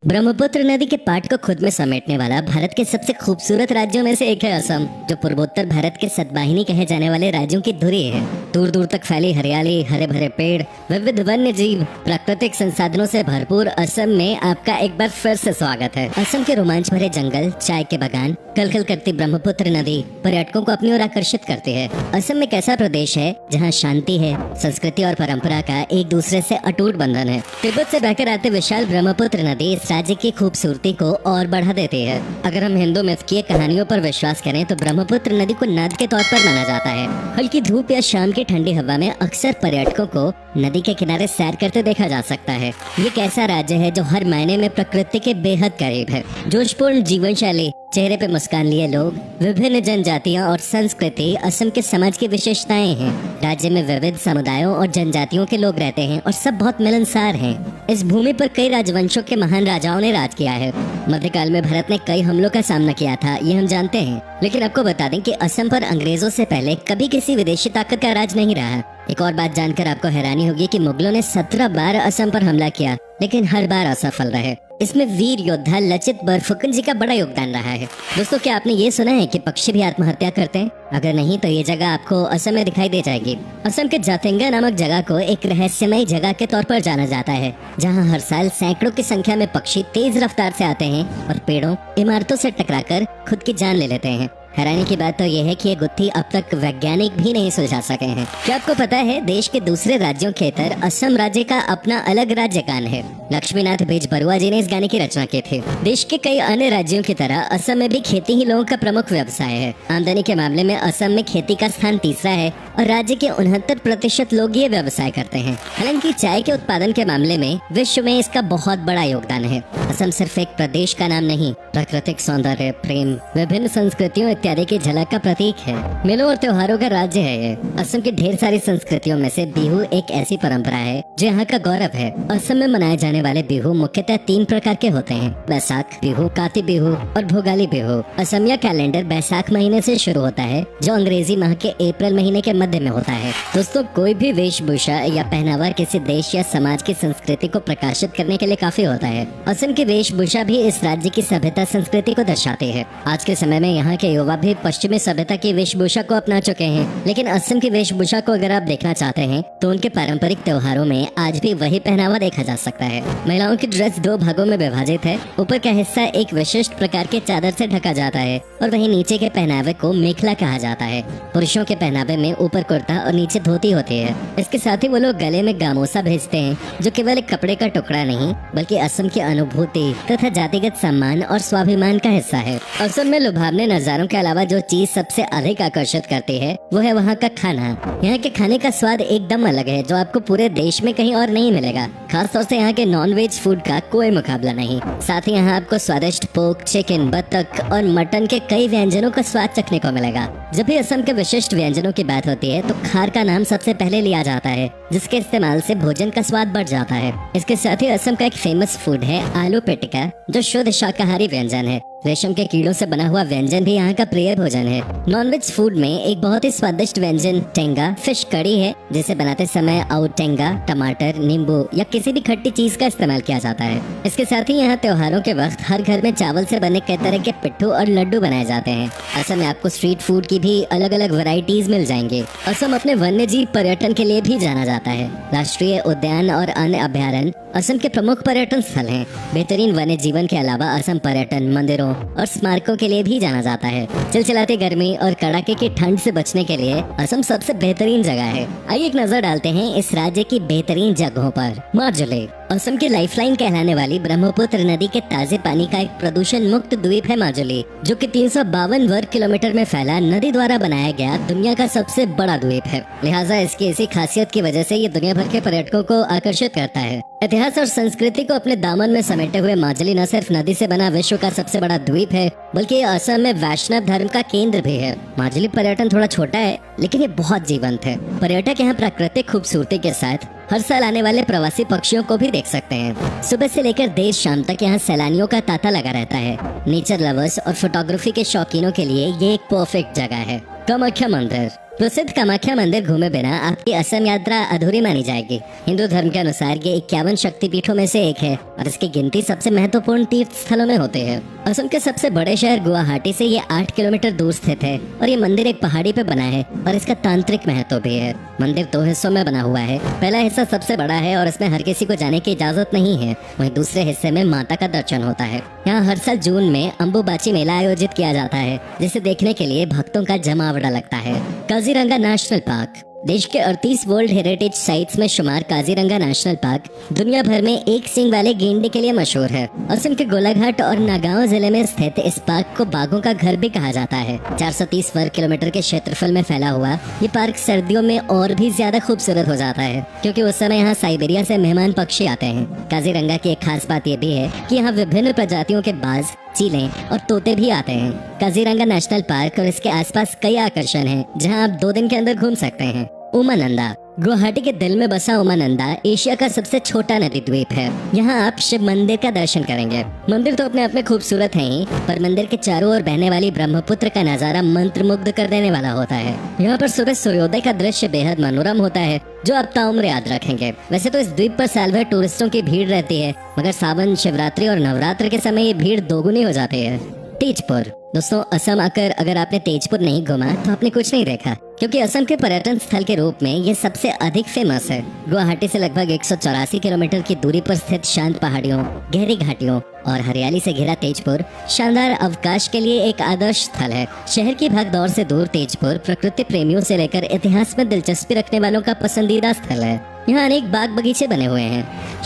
ब्रह्मपुत्र नदी के पाट को खुद में समेटने वाला भारत के सबसे खूबसूरत राज्यों में से एक है असम, जो पूर्वोत्तर भारत के सतवाहिनी कहे जाने वाले राज्यों की धुरी है। दूर दूर तक फैली हरियाली, हरे भरे पेड़, विविध वन्य जीव, प्राकृतिक संसाधनों से भरपूर असम में आपका एक बार फिर से स्वागत है। असम के रोमांच भरे जंगल, चाय के बागान, कलकल करती ब्रह्मपुत्र नदी पर्यटकों को अपनी ओर आकर्षित करती है। असम एक ऐसा प्रदेश है जहाँ शांति है, संस्कृति और परंपरा का एक दूसरे से अटूट बंधन है। तिब्बत से बहकर आते विशाल ब्रह्मपुत्र नदी इस राज्य की खूबसूरती को और बढ़ा देती है। अगर हम हिंदू मिथकीय कहानियों पर विश्वास करें तो ब्रह्मपुत्र नदी को नाद के तौर पर माना जाता है। हल्की धूप या शाम की ठंडी हवा में अक्सर पर्यटकों को नदी के किनारे सैर करते देखा जा सकता है। ये एक ऐसा राज्य है जो हर मायने में प्रकृति के बेहद करीब है। जोशपूर्ण जीवन शैली, चेहरे पे मुस्कान लिए लोग, विभिन्न जनजातियां और संस्कृति असम के समाज की विशेषताएं हैं। राज्य में विविध समुदायों और जनजातियों के लोग रहते हैं और सब बहुत मिलनसार हैं। इस भूमि पर कई राजवंशों के महान राजाओं ने राज किया है। मध्यकाल में भारत ने कई हमलों का सामना किया था, ये हम जानते हैं। लेकिन आपको बता दें कि असम पर अंग्रेजों से पहले कभी किसी विदेशी ताकत का राज नहीं रहा। एक और बात जानकर आपको हैरानी होगी कि मुगलों ने 17 बार असम पर हमला किया, लेकिन हर बार असफल रहे। इसमें वीर योद्धा लचित बरफुकन जी का बड़ा योगदान रहा है। दोस्तों, क्या आपने ये सुना है कि पक्षी भी आत्महत्या करते हैं? अगर नहीं तो ये जगह आपको असम में दिखाई दे जाएगी। असम के जातेंगा नामक जगह को एक रहस्यमयी जगह के तौर पर जाना जाता है, जहां हर साल सैकड़ों की संख्या में पक्षी तेज रफ्तार से आते हैं और पेड़ों, इमारतों से टकराकर खुद की जान ले लेते हैं। हैरानी की बात तो यह है कि ये गुत्थी अब तक वैज्ञानिक भी नहीं सुलझा सके हैं। क्या आपको पता है देश के दूसरे राज्यों के तरह असम राज्य का अपना अलग राज्य गान है? लक्ष्मीनाथ बेजबरुआ जी ने इस गाने की रचना की थी। देश के कई अन्य राज्यों की तरह असम में भी खेती ही लोगों का प्रमुख व्यवसाय है। आमदनी के मामले में असम में खेती का स्थान तीसरा है और राज्य के 69% लोग ये व्यवसाय करते हैं। हालांकि चाय के उत्पादन के मामले में विश्व में इसका बहुत बड़ा योगदान है। असम सिर्फ एक प्रदेश का नाम नहीं, प्राकृतिक सौंदर्य, प्रेम, विभिन्न संस्कृतियों इत्यादि की झलक का प्रतीक है। मेलों और त्योहारों का राज्य है ये। असम की ढेर सारी संस्कृतियों में से बिहू एक ऐसी परंपरा है जो यहाँ का गौरव है। असम में मनाए जाने वाले बिहू मुख्यतः 3 प्रकार के होते हैं: बैसाख बिहू, काती बिहू और भोगाली बिहू। असमिया कैलेंडर बैसाख महीने से शुरू होता है, जो अंग्रेजी माह के अप्रैल महीने के मध्य में होता है। दोस्तों, कोई भी वेशभूषा या पहनावा किसी देश या समाज की संस्कृति को प्रकाशित करने के लिए काफी होता है। असम की वेशभूषा भी इस राज्य की सभ्यता संस्कृति को दर्शाती है। आज के समय में यहाँ के युवा भी पश्चिमी सभ्यता की वेशभूषा को अपना चुके हैं, लेकिन असम की वेशभूषा को अगर आप देखना चाहते हैं तो उनके पारंपरिक त्योहारों में आज भी वही पहनावा देखा जा सकता है। महिलाओं की ड्रेस 2 भागों में विभाजित है। ऊपर का हिस्सा एक विशिष्ट प्रकार के चादर से ढका जाता है और वहीं नीचे के पहनावे को मेखला कहा जाता है। पुरुषों के पहनावे में ऊपर कुर्ता और नीचे धोती होती है। इसके साथ ही वो लोग गले में गामोसा भेजते हैं, जो केवल एक कपड़े का टुकड़ा नहीं बल्कि असम की अनुभूति तथा जातिगत सम्मान और स्वाभिमान का हिस्सा है। असम में लुभावने नजारों के अलावा जो चीज सबसे अधिक आकर्षित करती है वो है वहाँ का खाना। यहाँ के खाने का स्वाद एकदम अलग है, जो आपको पूरे देश में कहीं और नहीं मिलेगा। खास तौर से यहाँ के नॉन-वेज फूड का कोई मुकाबला नहीं। साथ ही यहाँ आपको स्वादिष्ट पोर्क, चिकन, बतख और मटन के कई व्यंजनों का स्वाद चखने को मिलेगा। जब भी असम के विशिष्ट व्यंजनों की बात होती है तो खार का नाम सबसे पहले लिया जाता है, जिसके इस्तेमाल से भोजन का स्वाद बढ़ जाता है। इसके साथ ही असम का एक फेमस फूड है आलू पिटिका, जो शुद्ध शाकाहारी व्यंजन है। रेशम के कीड़ों से बना हुआ व्यंजन भी यहाँ का प्रिय भोजन है। नॉनवेज फूड में एक बहुत ही स्वादिष्ट व्यंजन टेंगा फिश कड़ी है, जिसे बनाते समय आउ टेंगा, टमाटर, नींबू या किसी भी खट्टी चीज का इस्तेमाल किया जाता है। इसके साथ ही यहाँ त्योहारों के वक्त हर घर में चावल से बने कई तरह के पिट्ठू और लड्डू बनाए जाते हैं। असम में आपको स्ट्रीट फूड की भी अलग अलग वैरायटीज मिल जाएंगे। असम अपने वन्य जीव पर्यटन के लिए भी जाना जाता है। राष्ट्रीय उद्यान और अन्य अभ्यारण्य असम के प्रमुख पर्यटन स्थल हैं। बेहतरीन वन्य जीवन के अलावा असम पर्यटन, मंदिरों और स्मारकों के लिए भी जाना जाता है। चिलचिलाती गर्मी और कड़ाके की ठंड से बचने के लिए असम सबसे बेहतरीन जगह है। आइए एक नजर डालते हैं इस राज्य की बेहतरीन जगहों पर। माजुली असम की लाइफलाइन कहलाने वाली ब्रह्मपुत्र नदी के ताजे पानी का एक प्रदूषण मुक्त द्वीप है माजुली, जो कि 352 वर्ग किलोमीटर में फैला नदी द्वारा बनाया गया दुनिया का सबसे बड़ा द्वीप है। लिहाजा इसकी इसी खासियत की वजह से ये दुनिया भर के पर्यटकों को आकर्षित करता है। इतिहास और संस्कृति को अपने दामन में समेटे हुए माजुली न सिर्फ नदी से बना विश्व का सबसे बड़ा द्वीप है, बल्कि ये असम में वैष्णव धर्म का केंद्र भी है। माजुली पर्यटन थोड़ा छोटा है, लेकिन ये बहुत जीवंत है। पर्यटक यहाँ प्राकृतिक खूबसूरती के साथ हर साल आने वाले प्रवासी पक्षियों को भी देख सकते हैं। सुबह से लेकर देर शाम तक यहाँ सैलानियों का तांता लगा रहता है। नेचर लवर्स और फोटोग्राफी के शौकीनों के लिए ये एक परफेक्ट जगह है। कामाख्या मंदिर प्रसिद्ध कामाख्या मंदिर घूमे बिना आपकी असम यात्रा अधूरी मानी जाएगी। हिंदू धर्म के अनुसार ये 51 शक्तिपीठों में से एक है और इसकी गिनती सबसे महत्वपूर्ण तीर्थ स्थलों में होते हैं। असम के सबसे बड़े शहर गुवाहाटी से ये 8 किलोमीटर दूर स्थित है और ये मंदिर एक पहाड़ी पे बना है और इसका तांत्रिक महत्व भी है। मंदिर 2 हिस्सों में बना हुआ है। पहला हिस्सा सबसे बड़ा है और इसमें हर किसी को जाने की इजाजत नहीं है। वहीं दूसरे हिस्से में माता का दर्शन होता है। यहाँ हर साल जून में अम्बुबाची मेला आयोजित किया जाता है, जिसे देखने के लिए भक्तों का जमावड़ा लगता है। काजीरंगा नेशनल पार्क देश के 38 वर्ल्ड हेरिटेज साइट्स में शुमार काजीरंगा नेशनल पार्क दुनिया भर में एक सींग वाले गेंडे के लिए मशहूर है। असम के गोलाघाट और नागांव जिले में स्थित इस पार्क को बाघों का घर भी कहा जाता है। 430 वर्ग किलोमीटर के क्षेत्रफल में फैला हुआ ये पार्क सर्दियों में और भी ज्यादा खूबसूरत हो जाता है, क्योंकि उस समय यहाँ साइबेरिया से मेहमान पक्षी आते हैं। काजीरंगा की एक खास बात ये भी है कि यहाँ विभिन्न प्रजातियों के बाज, चीलें और तोते भी आते हैं। काजीरंगा नेशनल पार्क और इसके आसपास कई आकर्षण हैं, जहां आप 2 दिन के अंदर घूम सकते हैं। उमानंदा गुवाहाटी के दिल में बसा उमानंदा एशिया का सबसे छोटा नदी द्वीप है। यहाँ आप शिव मंदिर का दर्शन करेंगे। मंदिर तो अपने आप में खूबसूरत है ही, पर मंदिर के चारों ओर बहने वाली ब्रह्मपुत्र का नजारा मंत्रमुग्ध कर देने वाला होता है। यहाँ पर सुबह सूर्योदय का दृश्य बेहद मनोरम होता है, जो आप ताउम्र याद रखेंगे। वैसे तो इस द्वीप पर साल भर टूरिस्टों की भीड़ रहती है, मगर सावन, शिवरात्रि और नवरात्र के समय ये भीड़ दोगुनी हो जाती है। तेजपुर दोस्तों, असम आकर अगर आपने तेजपुर नहीं घूमा तो आपने कुछ नहीं देखा, क्योंकि असम के पर्यटन स्थल के रूप में ये सबसे अधिक फेमस है। गुवाहाटी से लगभग 184 किलोमीटर की दूरी पर स्थित शांत पहाड़ियों, गहरी घाटियों और हरियाली से घिरा तेजपुर शानदार अवकाश के लिए एक आदर्श स्थल है। शहर की भागदौड़ से दूर तेजपुर प्रकृति प्रेमियों से लेकर इतिहास में दिलचस्पी रखने वालों का पसंदीदा स्थल है। यहाँ अनेक बाग बगीचे बने हुए हैं।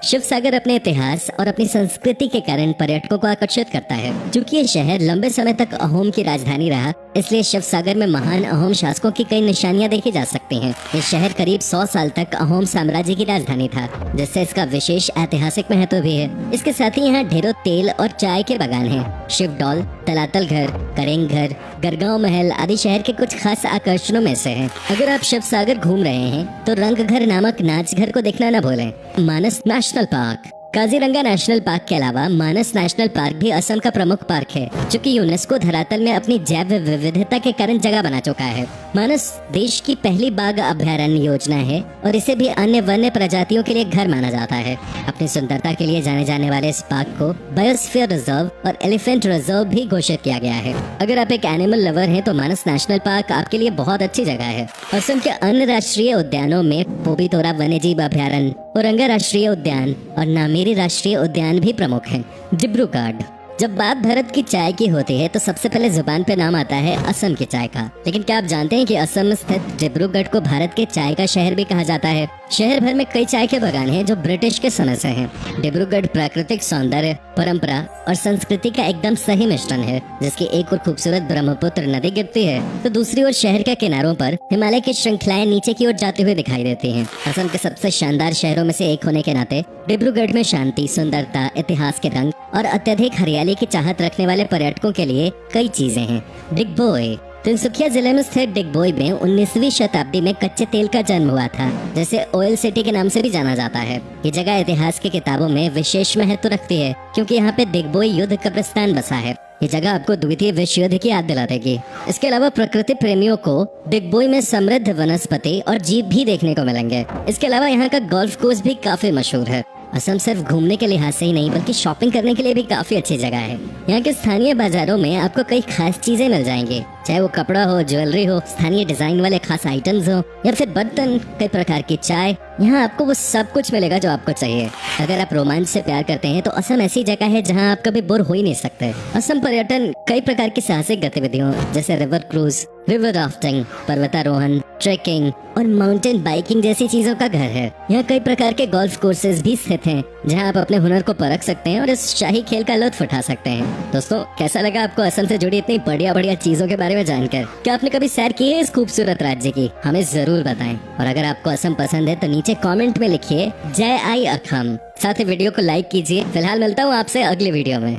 शिव सागर अपने इतिहास और अपनी संस्कृति के कारण पर्यटकों को आकर्षित करता है। चूंकि ये शहर लंबे समय तक अहोम की राजधानी रहा, इसलिए शिव सागर में महान अहोम शासकों की कई निशानियां देखी जा सकती हैं। ये शहर करीब 100 साल तक अहोम साम्राज्य की राजधानी था, जिससे इसका विशेष ऐतिहासिक महत्व भी है। इसके साथ ही यहाँ ढेरों तेल और चाय के बागान हैं। शिवडोल, तलातल घर, करेंग घर, गरगांव महल आदि शहर के कुछ खास आकर्षणों में से हैं। अगर आप शिव सागर घूम रहे हैं तो रंग घर नामक नाच घर को देखना न भूलें। Manas national park Kaziranga national park के अलावा मानस नेशनल पार्क भी असम का प्रमुख पार्क है, जो कि यूनेस्को धरातल में अपनी जैव विविधता के कारण जगह बना चुका है। मानस देश की पहली बाघ अभयारण्य योजना है और इसे भी अन्य वन्य प्रजातियों के लिए घर माना जाता है। अपनी सुंदरता के लिए जाने जाने वाले इस पार्क को बायोस्फीयर रिजर्व और एलिफेंट रिजर्व भी घोषित किया गया है। अगर आप एक एनिमल लवर हैं तो मानस नेशनल पार्क आपके लिए बहुत अच्छी जगह है। असम के अन्य राष्ट्रीय उद्यानों में पोबितोरा वन्यजीव अभयारण्य, औरंगा राष्ट्रीय उद्यान और नामेरी राष्ट्रीय उद्यान भी प्रमुख हैं। डिब्रूगढ़ जब बात भारत की चाय की होती है तो सबसे पहले जुबान पे नाम आता है असम की चाय का। लेकिन क्या आप जानते हैं कि असम में स्थित डिब्रूगढ़ को भारत के चाय का शहर भी कहा जाता है। शहर भर में कई चाय के बागान हैं जो ब्रिटिश के समय से हैं। डिब्रूगढ़ प्राकृतिक सौंदर्य, परंपरा और संस्कृति का एकदम सही मिश्रण है, जिसकी एक और खूबसूरत ब्रह्मपुत्र नदी गिरती है तो दूसरी ओर शहर के किनारों पर हिमालय की श्रृंखलाएं नीचे की ओर जाती हुई दिखाई देती हैं। असम के सबसे शानदार शहरों में से एक होने के नाते डिब्रूगढ़ में शांति, सुंदरता, इतिहास के रंग और अत्यधिक हरियाली की चाहत रखने वाले पर्यटकों के लिए कई चीजें हैं। डिगबोई तिनसुकिया जिले में स्थित डिगबोई में 19वीं शताब्दी में कच्चे तेल का जन्म हुआ था, जिसे ऑयल सिटी के नाम से भी जाना जाता है। ये जगह इतिहास की किताबों में विशेष महत्व रखती है, क्योंकि यहाँ पे डिगबोई युद्ध कब्रिस्तान बसा है। ये जगह आपको द्वितीय विश्व युद्ध की याद दिला देगी। इसके अलावा प्रकृति प्रेमियों को डिगबोई में समृद्ध वनस्पति और जीव भी देखने को मिलेंगे। इसके अलावा यहाँ का गोल्फ कोर्स भी काफी मशहूर है। असम सिर्फ घूमने के लिहाज से ही नहीं बल्कि शॉपिंग करने के लिए भी काफी अच्छी जगह है। यहाँ के स्थानीय बाजारों में आपको कई खास चीजें मिल जाएंगी, चाहे वो कपड़ा हो, ज्वेलरी हो, स्थानीय डिजाइन वाले खास आइटम्स हो या फिर बर्तन, कई प्रकार की चाय। यहाँ आपको वो सब कुछ मिलेगा जो आपको चाहिए। अगर आप रोमांच से प्यार करते हैं तो असम ऐसी जगह है जहाँ आप कभी बोर हो ही नहीं सकते। असम पर्यटन कई प्रकार की साहसिक गतिविधियों जैसे रिवर क्रूज, रिवर राफ्टिंग, पर्वतारोहण, ट्रेकिंग और माउंटेन बाइकिंग जैसी चीजों का घर है। यहाँ कई प्रकार के गोल्फ कोर्सेज भी स्थित हैं, जहाँ आप अपने हुनर को परख सकते हैं और इस शाही खेल का लुत्फ उठा सकते हैं। दोस्तों, कैसा लगा आपको असम से जुड़ी इतनी बढ़िया बढ़िया चीजों के बारे में जानकर? क्या आपने कभी सैर की है इस खूबसूरत राज्य की? हमें जरूर बताएं। और अगर आपको असम पसंद है तो नीचे कमेंट में लिखिए जय आई असम। साथ ही वीडियो को लाइक कीजिए। फिलहाल मिलता हूँ आपसे अगले वीडियो में।